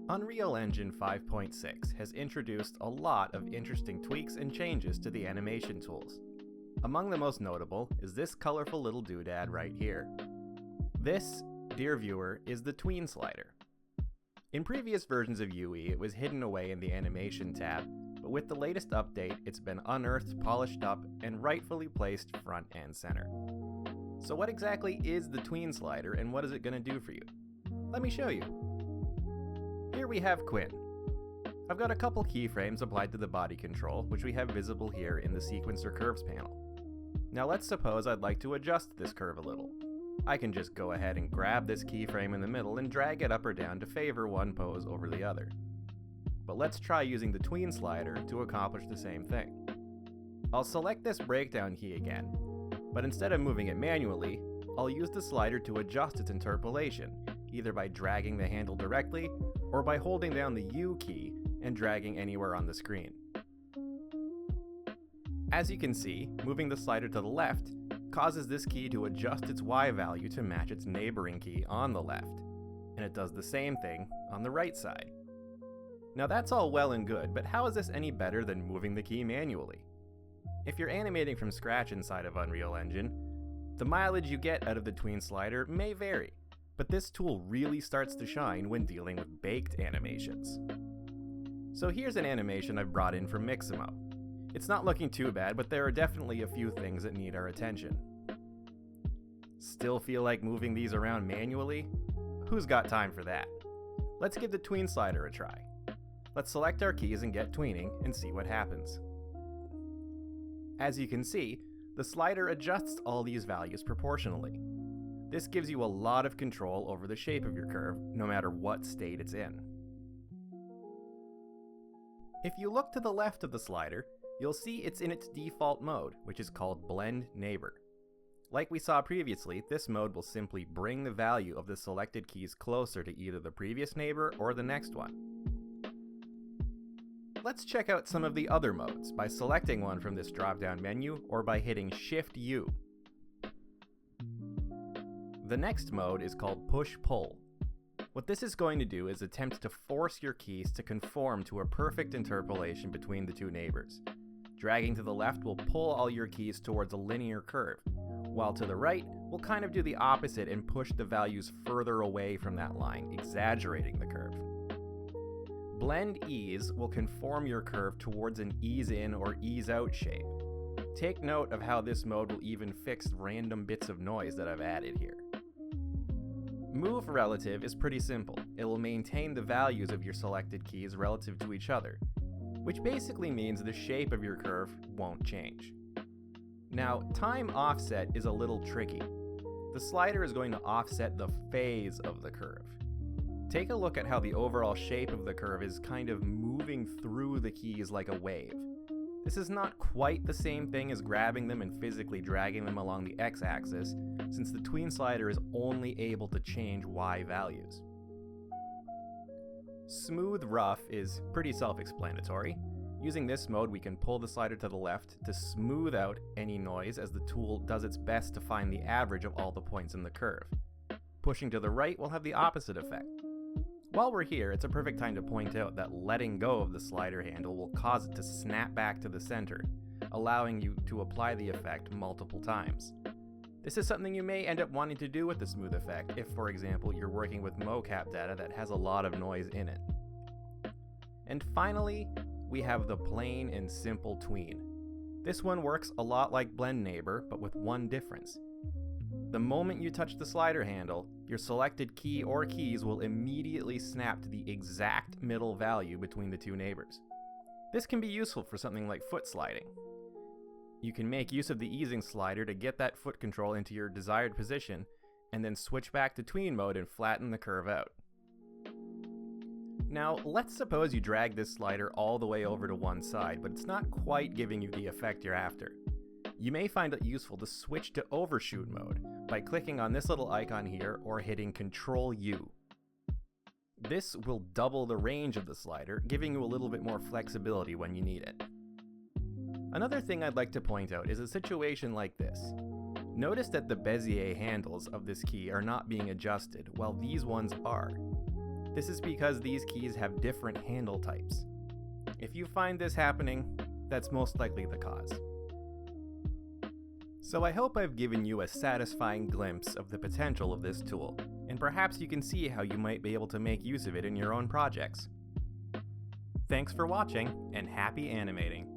Unreal Engine 5.6 has introduced a lot of interesting tweaks and changes to the animation tools. Among the most notable is this colorful little doodad right here. This, dear viewer, is the Tween slider. In previous versions of UE, it was hidden away in the Animation tab, but with the latest update, it's been unearthed, polished up, and rightfully placed front and center. So what exactly is the Tween slider, and what is it going to do for you? Let me show you. Here we have Quinn. I've got a couple keyframes applied to the body control, which we have visible here in the Sequencer Curves panel. Now let's suppose I'd like to adjust this curve a little. I can just go ahead and grab this keyframe in the middle and drag it up or down to favor one pose over the other. But let's try using the Tween slider to accomplish the same thing. I'll select this breakdown key again, but instead of moving it manually, I'll use the slider to adjust its interpolation, either by dragging the handle directly or by holding down the U key and dragging anywhere on the screen. As you can see, moving the slider to the left causes this key to adjust its Y value to match its neighboring key on the left, and it does the same thing on the right side. Now that's all well and good, but how is this any better than moving the key manually? If you're animating from scratch inside of Unreal Engine, the mileage you get out of the Tween slider may vary, but this tool really starts to shine when dealing with baked animations. So here's an animation I've brought in from Mixamo. It's not looking too bad, but there are definitely a few things that need our attention. Still feel like moving these around manually? Who's got time for that? Let's give the Tween slider a try. Let's select our keys and get tweening and see what happens. As you can see, the slider adjusts all these values proportionally. This gives you a lot of control over the shape of your curve, no matter what state it's in. If you look to the left of the slider, you'll see it's in its default mode, which is called Blend Neighbor. Like we saw previously, this mode will simply bring the value of the selected keys closer to either the previous neighbor or the next one. Let's check out some of the other modes by selecting one from this drop-down menu or by hitting Shift-U. The next mode is called Push-Pull. What this is going to do is attempt to force your keys to conform to a perfect interpolation between the two neighbors. Dragging to the left will pull all your keys towards a linear curve, while to the right will kind of do the opposite and push the values further away from that line, exaggerating the curve. Blend Ease will conform your curve towards an ease in or ease out shape. Take note of how this mode will even fix random bits of noise that I've added here. Move Relative is pretty simple. It will maintain the values of your selected keys relative to each other, which basically means the shape of your curve won't change. Now, Time Offset is a little tricky. The slider is going to offset the phase of the curve. Take a look at how the overall shape of the curve is kind of moving through the keys like a wave. This is not quite the same thing as grabbing them and physically dragging them along the x-axis, since the Tween slider is only able to change Y values. Smooth Rough is pretty self-explanatory. Using this mode, we can pull the slider to the left to smooth out any noise as the tool does its best to find the average of all the points in the curve. Pushing to the right will have the opposite effect. While we're here, it's a perfect time to point out that letting go of the slider handle will cause it to snap back to the center, allowing you to apply the effect multiple times. This is something you may end up wanting to do with the smooth effect if, for example, you're working with mocap data that has a lot of noise in it. And finally, we have the plain and simple Tween. This one works a lot like Blend Neighbor, but with one difference. The moment you touch the slider handle, your selected key or keys will immediately snap to the exact middle value between the two neighbors. This can be useful for something like foot sliding. You can make use of the easing slider to get that foot control into your desired position, and then switch back to Tween mode and flatten the curve out. Now, let's suppose you drag this slider all the way over to one side, but it's not quite giving you the effect you're after. You may find it useful to switch to overshoot mode by clicking on this little icon here or hitting Ctrl-U. This will double the range of the slider, giving you a little bit more flexibility when you need it. Another thing I'd like to point out is a situation like this. Notice that the Bezier handles of this key are not being adjusted, while these ones are. This is because these keys have different handle types. If you find this happening, that's most likely the cause. So I hope I've given you a satisfying glimpse of the potential of this tool, and perhaps you can see how you might be able to make use of it in your own projects. Thanks for watching, and happy animating!